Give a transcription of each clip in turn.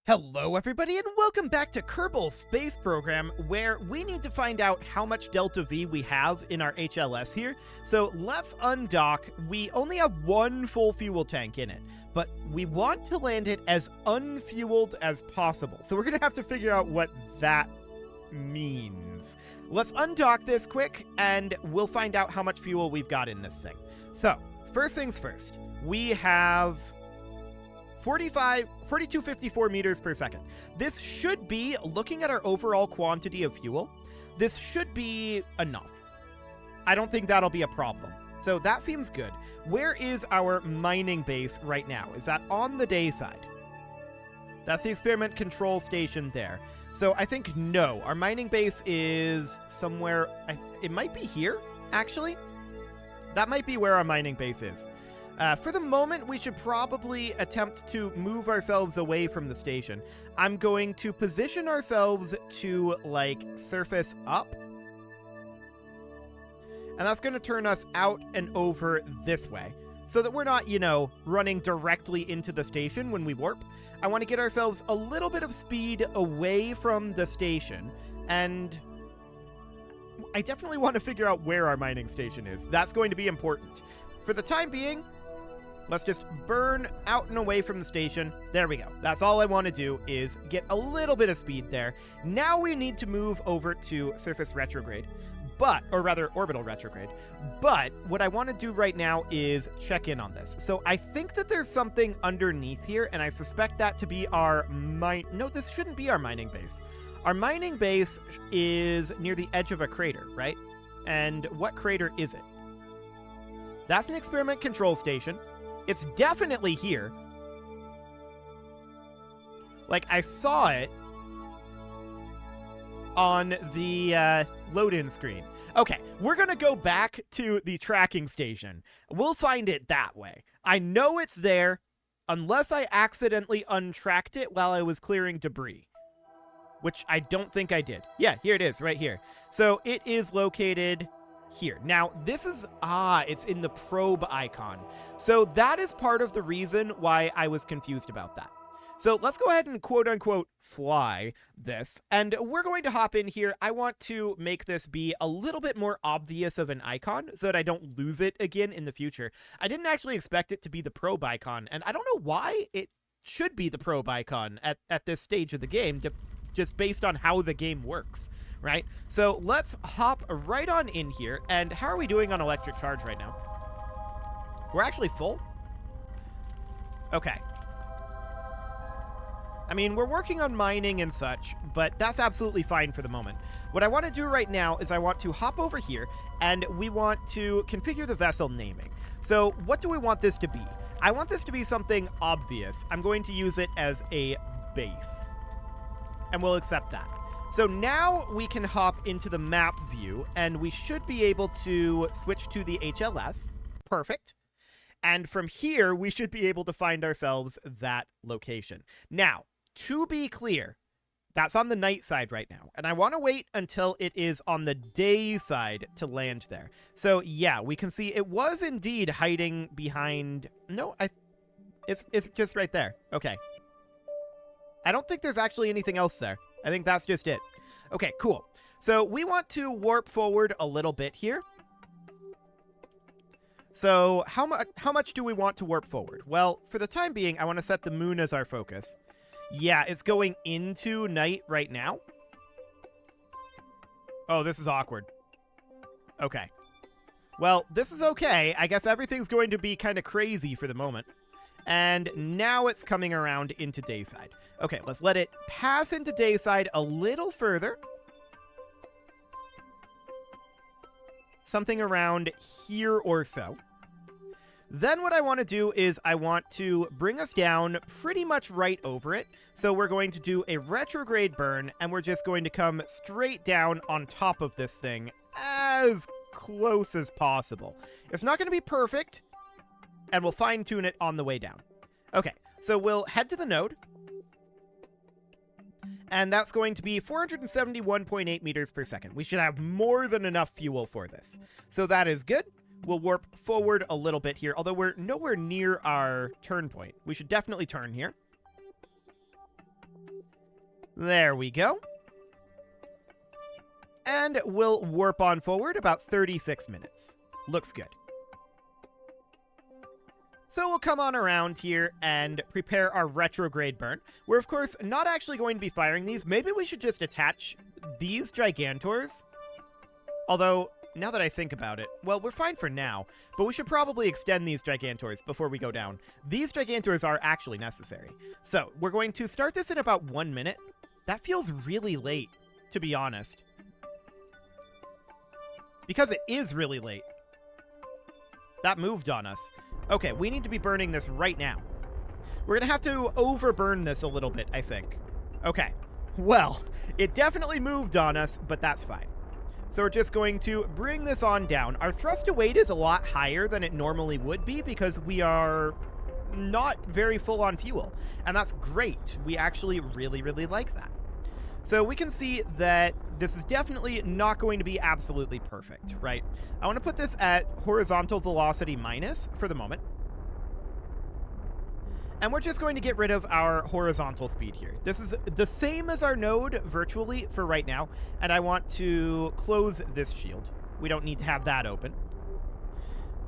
Hello everybody and welcome back to Kerbal's space program, where we need to find out how much Delta V we have in our HLS here. So let's undock. We only have one full fuel tank in it, but we want to land it as unfueled as possible. So we're going to have to figure out what that means. Let's undock this quick and we'll find out how much fuel we've got in this thing. So first things first, we have 4254 meters per second. This should be, looking at our overall quantity of fuel, this should be enough. I don't think that'll be a problem. So that seems good. Where is our mining base right now? Is that on the day side? That's the experiment control station there. So I think no. Our mining base is somewhere, it might be here, actually. That might be where our mining base is. For the moment, we should probably attempt to move ourselves away from the station. I'm going to position ourselves to, surface up. And that's going to turn us out and over this way, so that we're not, running directly into the station when we warp. I want to get ourselves a little bit of speed away from the station, and I definitely want to figure out where our mining station is. That's going to be important. For the time being, let's just burn out and away from the station. There we go. That's all I want to do, is get a little bit of speed there. Now we need to move over to surface retrograde, or rather orbital retrograde. But what I want to do right now is check in on this. So I think that there's something underneath here, and I suspect that to be our no, this shouldn't be our mining base. Our mining base is near the edge of a crater, right? And what crater is it? That's an experiment control station. It's definitely here. I saw it on the load-in screen. Okay, we're gonna go back to the tracking station. We'll find it that way. I know it's there, unless I accidentally untracked it while I was clearing debris, which I don't think I did. Yeah, here it is, right here. So it is located here. Now, this is, it's in the probe icon. So that is part of the reason why I was confused about that. So let's go ahead and quote-unquote fly this, and we're going to hop in here. I want to make this be a little bit more obvious of an icon so that I don't lose it again in the future. I didn't actually expect it to be the probe icon, and I don't know why it should be the probe icon at this stage of the game, just based on how the game works. Right? So let's hop right on in here. And how are we doing on electric charge right now? We're actually full? Okay. I mean, we're working on mining and such, but that's absolutely fine for the moment. What I want to do right now is I want to hop over here, and we want to configure the vessel naming. So what do we want this to be? I want this to be something obvious. I'm going to use it as a base, and we'll accept that. So now we can hop into the map view, and we should be able to switch to the HLS. Perfect. And from here, we should be able to find ourselves that location. Now, to be clear, that's on the night side right now, and I want to wait until it is on the day side to land there. So yeah, we can see it was indeed hiding behind... No, it's just right there. Okay. I don't think there's actually anything else there. I think that's just it. Okay, cool. So we want to warp forward a little bit here. So how much do we want to warp forward? Well, for the time being, I want to set the moon as our focus. Yeah, it's going into night right now. Oh, this is awkward. Okay. Well, this is okay. I guess everything's going to be kind of crazy for the moment. And now it's coming around into dayside. Okay, let's let it pass into dayside a little further. Something around here or so. Then what I want to do is I want to bring us down pretty much right over it. So we're going to do a retrograde burn, and we're just going to come straight down on top of this thing as close as possible. It's not going to be perfect, and we'll fine-tune it on the way down. Okay, so we'll head to the node. And that's going to be 471.8 meters per second. We should have more than enough fuel for this. So that is good. We'll warp forward a little bit here, although we're nowhere near our turn point. We should definitely turn here. There we go. And we'll warp on forward about 36 minutes. Looks good. So we'll come on around here and prepare our retrograde burn. We're, of course, not actually going to be firing these. Maybe we should just attach these Gigantors. Although, now that I think about it, well, we're fine for now, but we should probably extend these Gigantors before we go down. These Gigantors are actually necessary. So, we're going to start this in about 1 minute. That feels really late, to be honest. Because it is really late. That moved on us. Okay, we need to be burning this right now. We're going to have to overburn this a little bit, I think. Okay, well, it definitely moved on us, but that's fine. So we're just going to bring this on down. Our thrust to weight is a lot higher than it normally would be because we are not very full on fuel. And that's great. We actually really, really like that. So we can see that this is definitely not going to be absolutely perfect, right? I want to put this at horizontal velocity minus for the moment. And we're just going to get rid of our horizontal speed here. This is the same as our node virtually for right now. And I want to close this shield. We don't need to have that open.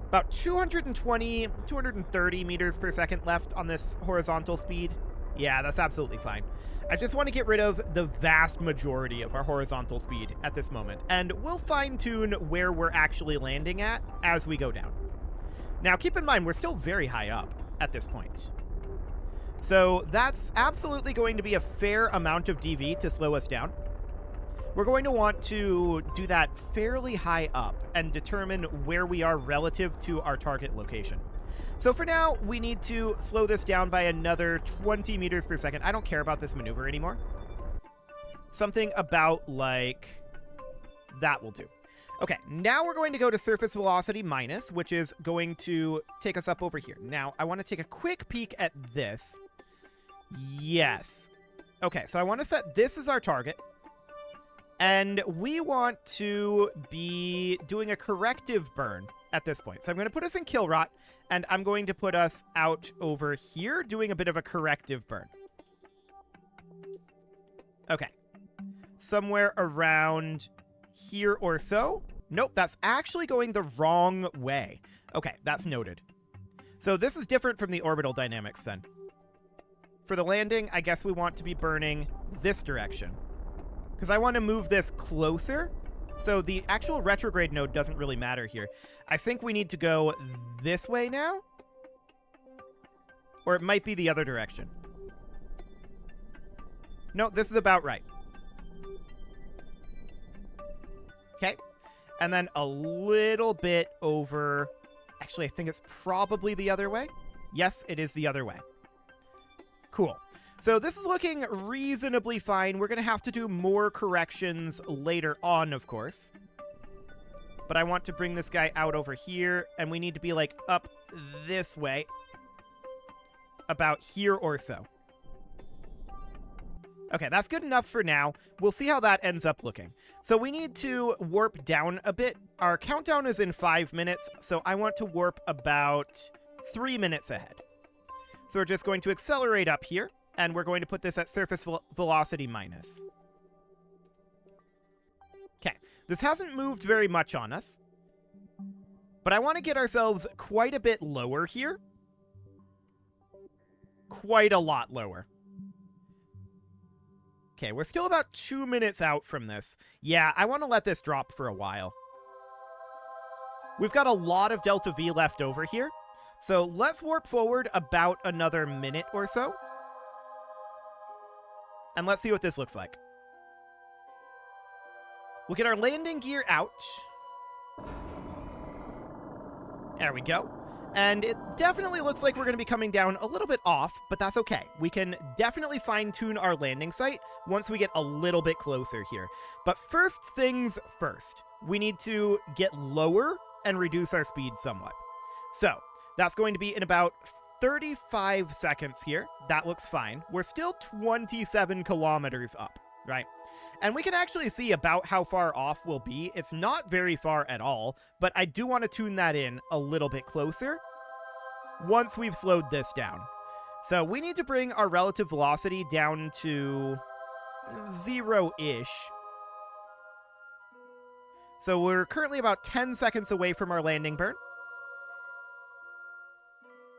About 220, 230 meters per second left on this horizontal speed. Yeah, that's absolutely fine. I just want to get rid of the vast majority of our horizontal speed at this moment, and we'll fine-tune where we're actually landing at as we go down. Now, keep in mind, we're still very high up at this point. So that's absolutely going to be a fair amount of DV to slow us down. We're going to want to do that fairly high up and determine where we are relative to our target location. So for now, we need to slow this down by another 20 meters per second. I don't care about this maneuver anymore. Something about, like, that will do. Okay, now we're going to go to surface velocity minus, which is going to take us up over here. Now, I want to take a quick peek at this. Yes. Okay, so I want to set this as our target. And we want to be doing a corrective burn at this point. So I'm going to put us in kill rot, and I'm going to put us out over here doing a bit of a corrective burn. Okay. Somewhere around here or so. Nope, that's actually going the wrong way. Okay, that's noted. So this is different from the orbital dynamics then. For the landing, I guess we want to be burning this direction, because I want to move this closer. So the actual retrograde node doesn't really matter here. I think we need to go this way now. Or it might be the other direction. No, this is about right. Okay. And then a little bit over... Actually, I think it's probably the other way. Yes, it is the other way. Cool. So this is looking reasonably fine. We're going to have to do more corrections later on, of course. But I want to bring this guy out over here, and we need to be, like, up this way. About here or so. Okay, that's good enough for now. We'll see how that ends up looking. So we need to warp down a bit. Our countdown is in 5 minutes, so I want to warp about 3 minutes ahead. So we're just going to accelerate up here. And we're going to put this at surface velocity minus. Okay, this hasn't moved very much on us. But I want to get ourselves quite a bit lower here. Quite a lot lower. Okay, we're still about 2 minutes out from this. Yeah, I want to let this drop for a while. We've got a lot of delta V left over here. So let's warp forward about another minute or so. And let's see what this looks like. We'll get our landing gear out. There we go. And it definitely looks like we're going to be coming down a little bit off, but that's okay. We can definitely fine-tune our landing site once we get a little bit closer here. But first things first, we need to get lower and reduce our speed somewhat. So that's going to be in about 35 seconds here. That looks fine. We're still 27 kilometers up, right? And we can actually see about how far off we'll be. It's not very far at all, but I do want to tune that in a little bit closer once we've slowed this down. So we need to bring our relative velocity down to 0-ish. So we're currently about 10 seconds away from our landing burn.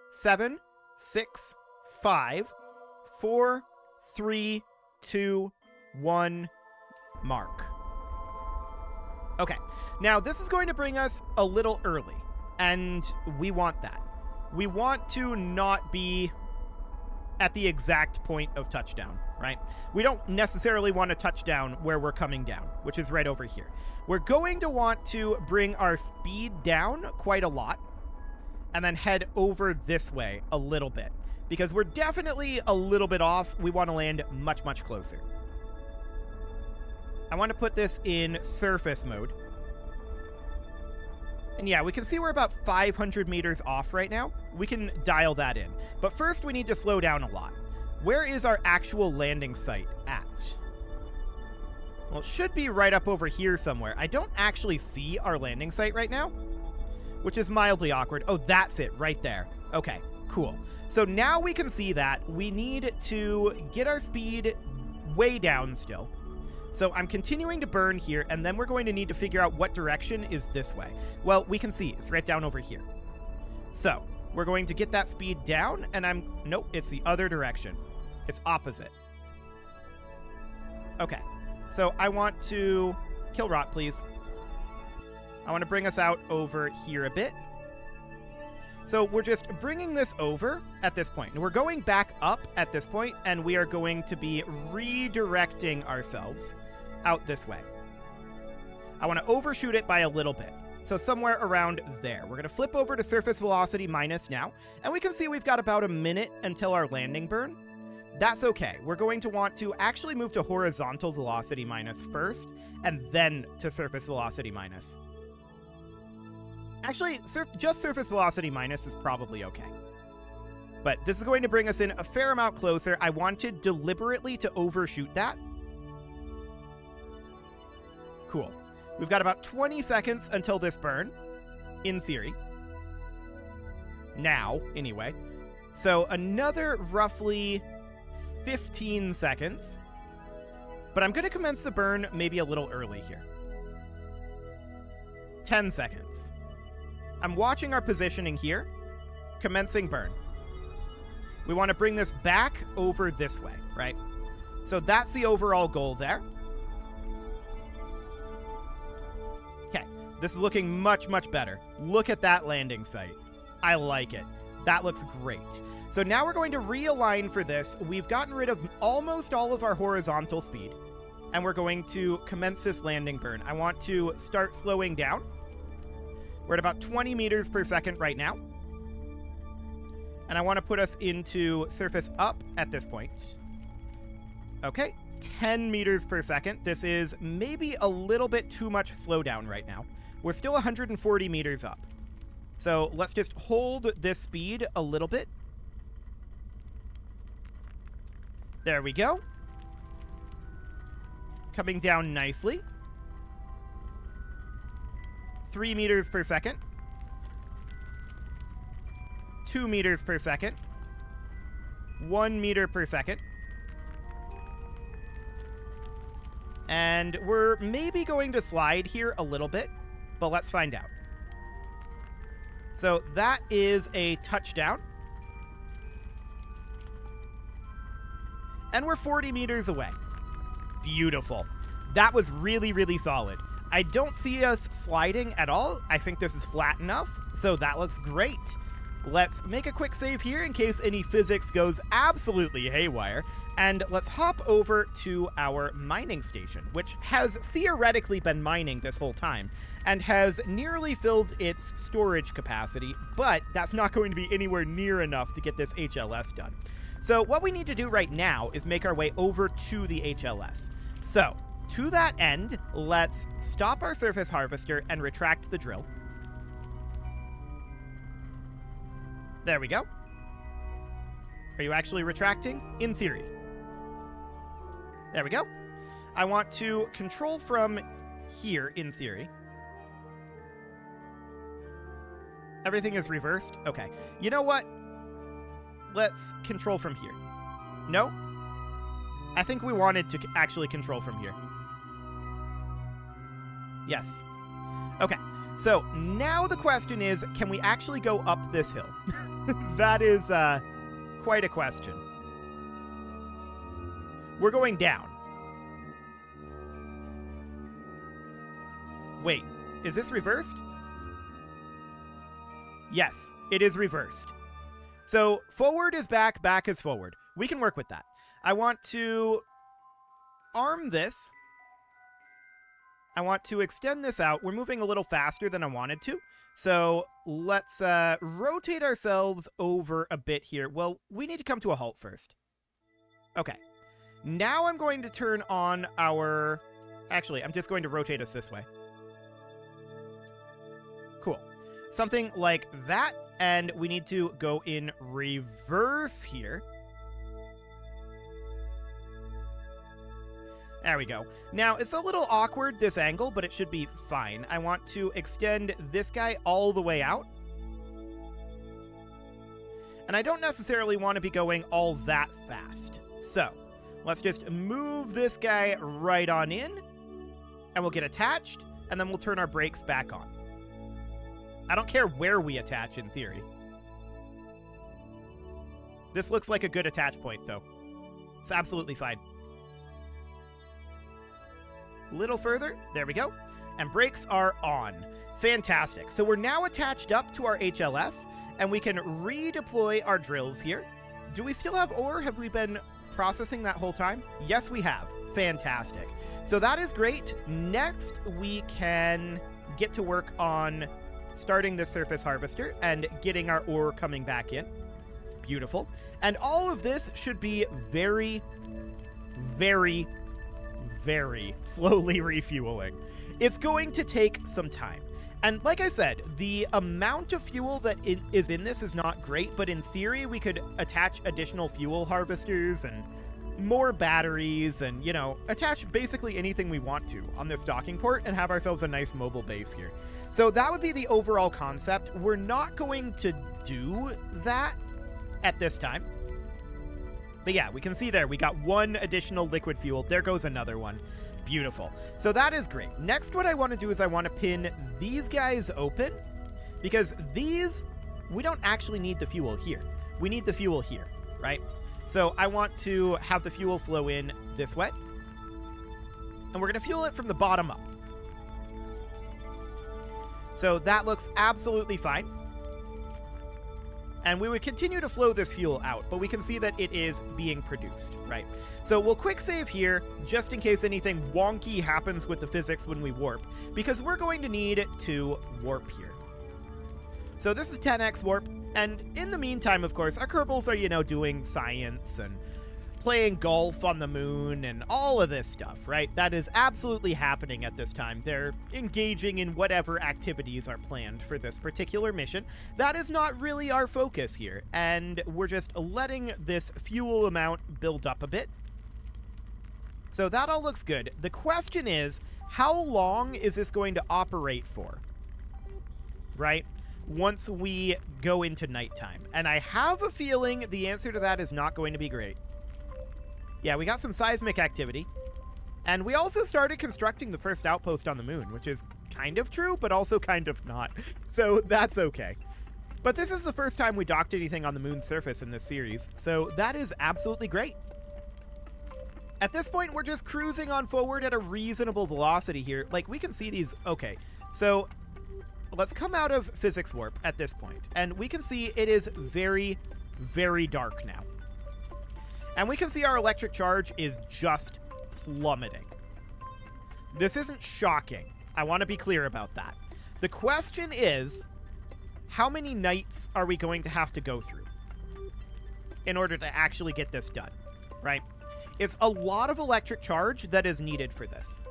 7, 6, 5, 4, 3, 2, 1, mark. Okay, now this is going to bring us a little early, and we want that. We want to not be at the exact point of touchdown, right? We don't necessarily want to touch down where we're coming down, which is right over here. We're going to want to bring our speed down quite a lot and then head over this way a little bit because we're definitely a little bit off. We want to land much, much closer. I want to put this in surface mode. And yeah, we can see we're about 500 meters off right now. We can dial that in. But first, we need to slow down a lot. Where is our actual landing site at? Well, it should be right up over here somewhere. I don't actually see our landing site right now, which is mildly awkward. Oh, that's it right there. Okay, cool. So now we can see that. We need to get our speed way down still. So I'm continuing to burn here, and then we're going to need to figure out what direction is this way. Well, we can see it's right down over here. So we're going to get that speed down, and nope, it's the other direction. It's opposite. Okay, so I want to kill rot, please. I want to bring us out over here a bit. So we're just bringing this over at this point. And we're going back up at this point, and we are going to be redirecting ourselves out this way. I want to overshoot it by a little bit. So somewhere around there. We're going to flip over to surface velocity minus now, and we can see we've got about a minute until our landing burn. That's okay. We're going to want to actually move to horizontal velocity minus first, and then to surface velocity minus. Actually, just surface velocity minus is probably okay. But this is going to bring us in a fair amount closer. I wanted deliberately to overshoot that. Cool. We've got about 20 seconds until this burn, in theory. Now, anyway. So another roughly 15 seconds. But I'm going to commence the burn maybe a little early here. 10 seconds. I'm watching our positioning here. Commencing burn. We want to bring this back over this way, right? So that's the overall goal there. Okay, this is looking much, much better. Look at that landing site. I like it. That looks great. So now we're going to realign for this. We've gotten rid of almost all of our horizontal speed, and we're going to commence this landing burn. I want to start slowing down. We're at about 20 meters per second right now. And I want to put us into surface up at this point. Okay, 10 meters per second. This is maybe a little bit too much slowdown right now. We're still 140 meters up. So let's just hold this speed a little bit. There we go. Coming down nicely. 3 meters per second. 2 meters per second. 1 meter per second. And we're maybe going to slide here a little bit, but let's find out. So that is a touchdown. And we're 40 meters away. Beautiful. That was really, really solid. I don't see us sliding at all. I think this is flat enough, so that looks great. Let's make a quick save here in case any physics goes absolutely haywire, and let's hop over to our mining station, which has theoretically been mining this whole time, and has nearly filled its storage capacity, but that's not going to be anywhere near enough to get this HLS done. So what we need to do right now is make our way over to the HLS. So, to that end, let's stop our surface harvester and retract the drill. There we go. Are you actually retracting? In theory. There we go. I want to control from here, in theory. Everything is reversed? Okay. You know what? Let's control from here. No? I think we wanted to actually control from here. Yes. Okay. So now the question is, can we actually go up this hill? That is quite a question. We're going down. Wait, is this reversed? Yes, it is reversed. So forward is back, back is forward. We can work with that. I want to arm this. I want to extend this out. We're moving a little faster than I wanted to. So let's rotate ourselves over a bit here. Well, we need to come to a halt first. Okay. Now I'm going to turn on our... Actually, I'm just going to rotate us this way. Cool. Something like that. And we need to go in reverse here. There we go. Now, it's a little awkward, this angle, but it should be fine. I want to extend this guy all the way out. And I don't necessarily want to be going all that fast. So, let's just move this guy right on in, and we'll get attached, and then we'll turn our brakes back on. I don't care where we attach, in theory. This looks like a good attach point, though. It's absolutely fine. Little further. There we go. And brakes are on. Fantastic. So we're now attached up to our HLS, and we can redeploy our drills here. Do we still have ore? Have we been processing that whole time? Yes, we have. Fantastic. So that is great. Next, we can get to work on starting the surface harvester and getting our ore coming back in. Beautiful. And all of this should be very, very, very slowly refueling. It's going to take some time. And like I said, the amount of fuel that is in this is not great, but in theory, we could attach additional fuel harvesters and more batteries and, you know, attach basically anything we want to on this docking port and have ourselves a nice mobile base here. So that would be the overall concept. We're not going to do that at this time. But yeah, we can see there, we got one additional liquid fuel. There goes another one. Beautiful. So that is great. Next, what I want to do is I want to pin these guys open, because these, we don't actually need the fuel here. We need the fuel here, right? So I want to have the fuel flow in this way. And we're going to fuel it from the bottom up. So that looks absolutely fine. And we would continue to flow this fuel out, but we can see that it is being produced, right? So we'll quick save here, just in case anything wonky happens with the physics when we warp, because we're going to need to warp here. So this is 10x warp, and in the meantime, of course, our Kerbals are, you know, doing science and playing golf on the moon and all of this stuff, right? That is absolutely happening at this time. They're engaging in whatever activities are planned for this particular mission. That is not really our focus here, and we're just letting this fuel amount build up a bit. So that all looks good. The question is, how long is this going to operate for? Right? Once we go into nighttime. And I have a feeling the answer to that is not going to be great. Yeah, we got some seismic activity. And we also started constructing the first outpost on the moon, which is kind of true, but also kind of not. So that's okay. But this is the first time we docked anything on the moon's surface in this series, so that is absolutely great. At this point, we're just cruising on forward at a reasonable velocity here. Like, we can see these... Okay, so let's come out of physics warp at this point, and we can see it is very, very dark now. And we can see our electric charge is just plummeting. This isn't shocking. I want to be clear about that. The question is, how many nights are we going to have to go through in order to actually get this done, right? It's a lot of electric charge that is needed for this.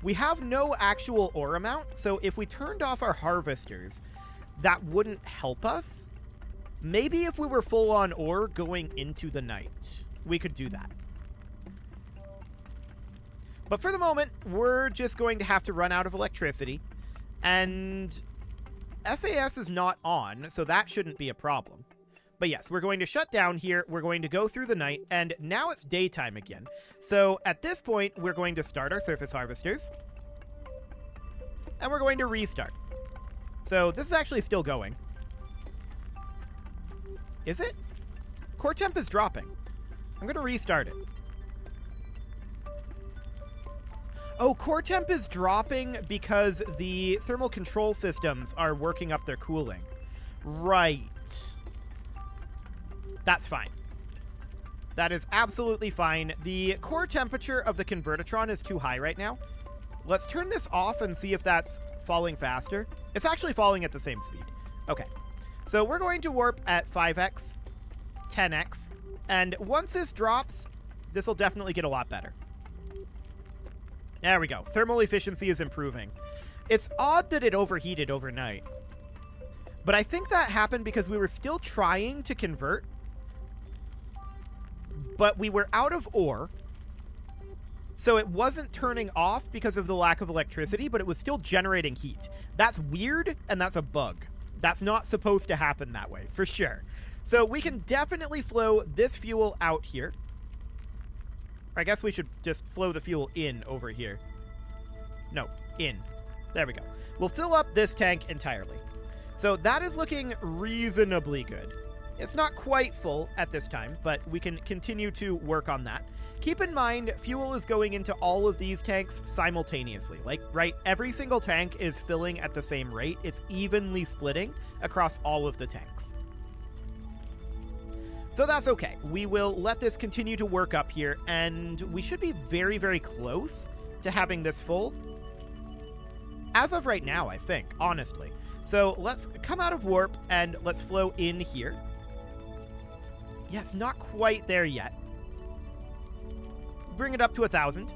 We have no actual ore amount, so if we turned off our harvesters, that wouldn't help us. Maybe if we were full on ore going into the night, we could do that. But for the moment, we're just going to have to run out of electricity, and SAS is not on, so that shouldn't be a problem. But yes, we're going to shut down here. We're going to go through the night, and now it's daytime again. So at this point, we're going to start our surface harvesters, and we're going to restart. So this is actually still going. Is it? Core temp is dropping. I'm going to restart it. Oh, core temp is dropping because the thermal control systems are working up their cooling. Right. That's fine. That is absolutely fine. The core temperature of the Convertitron is too high right now. Let's turn this off and see if that's falling faster. It's actually falling at the same speed. Okay. So we're going to warp at 5x, 10x, and once this drops, this will definitely get a lot better. There we go. Thermal efficiency is improving. It's odd that it overheated overnight, but I think that happened because we were still trying to convert, but we were out of ore, so it wasn't turning off because of the lack of electricity, but it was still generating heat. That's weird, and that's a bug. That's not supposed to happen that way, for sure. So we can definitely flow this fuel out here. I guess we should just flow the fuel in over here. No, in. There we go. We'll fill up this tank entirely. So that is looking reasonably good. It's not quite full at this time, but we can continue to work on that. Keep in mind, fuel is going into all of these tanks simultaneously. Like, right, every single tank is filling at the same rate. It's evenly splitting across all of the tanks. So that's okay. We will let this continue to work up here, and we should be very, very close to having this full. As of right now, I think, honestly. So let's come out of warp, and let's flow in here. Yes, not quite there yet. Bring it up to 1,000.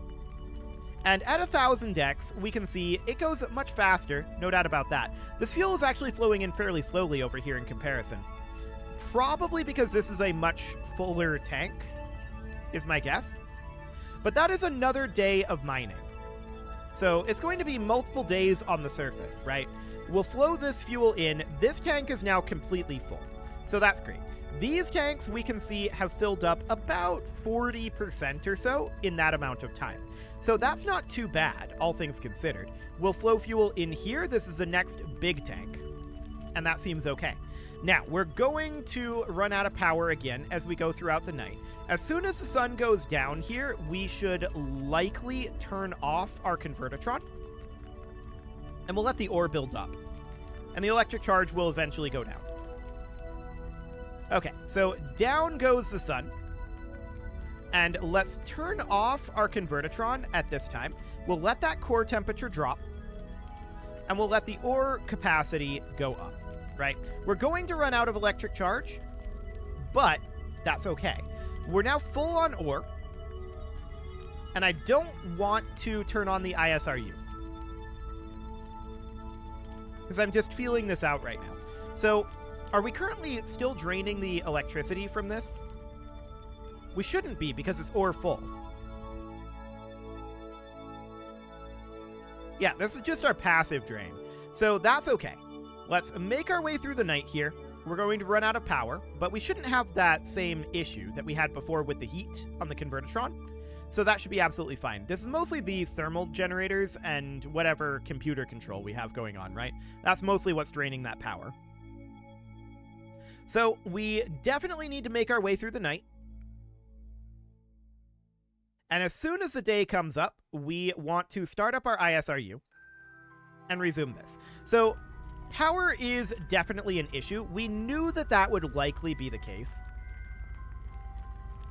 And at 1,000x, we can see it goes much faster, no doubt about that. This fuel is actually flowing in fairly slowly over here in comparison. Probably because this is a much fuller tank, is my guess. But that is another day of mining. So it's going to be multiple days on the surface, right? We'll flow this fuel in. This tank is now completely full. So that's great. These tanks, we can see, have filled up about 40% or so in that amount of time. So that's not too bad, all things considered. We'll flow fuel in here. This is the next big tank. And that seems okay. Now, we're going to run out of power again as we go throughout the night. As soon as the sun goes down here, we should likely turn off our Convertitron. And we'll let the ore build up. And the electric charge will eventually go down. Okay, so down goes the sun. And let's turn off our Convertitron at this time. We'll let that core temperature drop. And we'll let the ore capacity go up. Right? We're going to run out of electric charge, but that's okay. We're now full on ore, and I don't want to turn on the ISRU because I'm just feeling this out right now. So, are we currently still draining the electricity from this? We shouldn't be because it's ore full. Yeah, this is just our passive drain. So that's okay. Let's make our way through the night here. We're going to run out of power, but we shouldn't have that same issue that we had before with the heat on the Convertitron. So that should be absolutely fine. This is mostly the thermal generators and whatever computer control we have going on, right? That's mostly what's draining that power. So we definitely need to make our way through the night. And as soon as the day comes up, we want to start up our ISRU and resume this. So power is definitely an issue. We knew that that would likely be the case,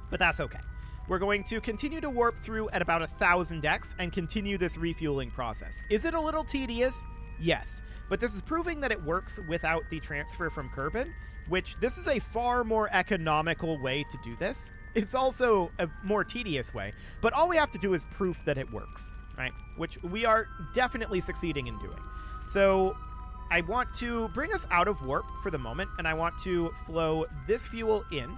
but that's okay. We're going to continue to warp through at about 1,000x and continue this refueling process. Is it a little tedious? Yes, but this is proving that it works without the transfer from Kerbal, which this is a far more economical way to do this. It's also a more tedious way, but all we have to do is proof that it works, right? Which we are definitely succeeding in doing. So I want to bring us out of warp for the moment, and I want to flow this fuel in.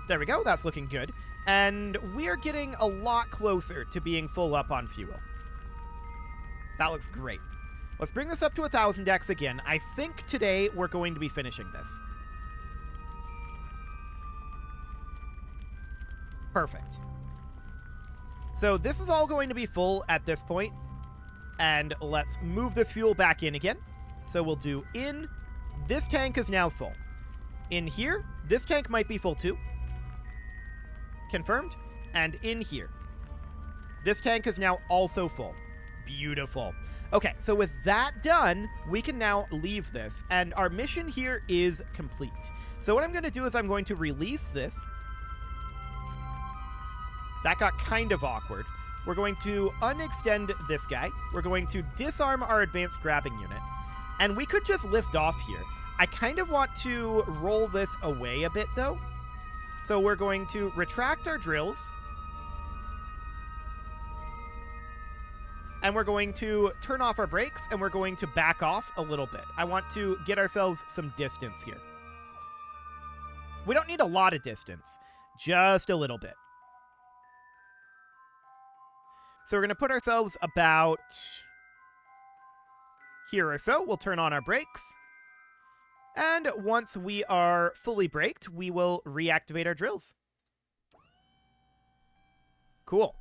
There we go, that's looking good. And we are getting a lot closer to being full up on fuel. That looks great. Let's bring this up to 1,000x again. I think today we're going to be finishing this. Perfect. So this is all going to be full at this point. And let's move this fuel back in again. So we'll do in. This tank is now full. In here, this tank might be full too. Confirmed. And in here. This tank is now also full. Beautiful. Okay, so with that done, we can now leave this. And our mission here is complete. So what I'm going to do is I'm going to release this. That got kind of awkward. We're going to unextend this guy. We're going to disarm our advanced grabbing unit. And we could just lift off here. I kind of want to roll this away a bit, though. So we're going to retract our drills. And we're going to turn off our brakes, and we're going to back off a little bit. I want to get ourselves some distance here. We don't need a lot of distance, just a little bit. So we're going to put ourselves about here or so. We'll turn on our brakes. And once we are fully braked, we will reactivate our drills. Cool.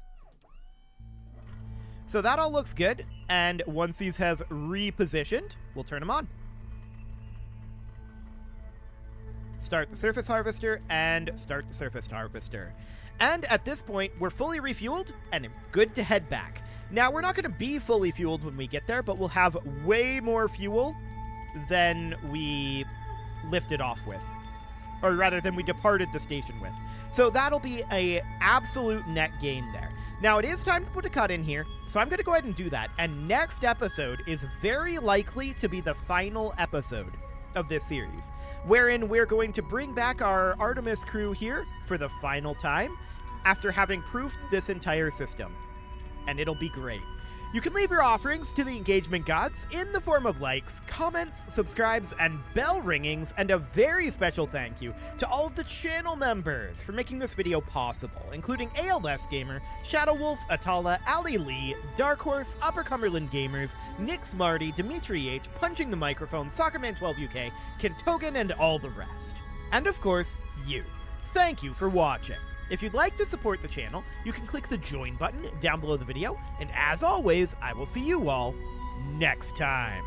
So that all looks good. And once these have repositioned, we'll turn them on. Start the surface harvester and start the surface harvester. And at this point, we're fully refueled and good to head back. Now, we're not going to be fully fueled when we get there, but we'll have way more fuel than we lifted off with. Or rather, than we departed the station with. So that'll be an absolute net gain there. Now, it is time to put a cut in here, so I'm going to go ahead and do that. And next episode is very likely to be the final episode of this series, wherein we're going to bring back our Artemis crew here for the final time after having proofed this entire system. And it'll be great. You can leave your offerings to the engagement gods in the form of likes, comments, subscribes, and bell ringings, and a very special thank you to all of the channel members for making this video possible, including ALS Gamer, Shadow Wolf, Atala, Ali Lee, Dark Horse, Upper Cumberland Gamers, Nick Smarty, Dimitri H, Punching the Microphone, Soccerman12UK, Kentogan, and all the rest. And of course, you. Thank you for watching. If you'd like to support the channel, you can click the join button down below the video, and as always, I will see you all next time.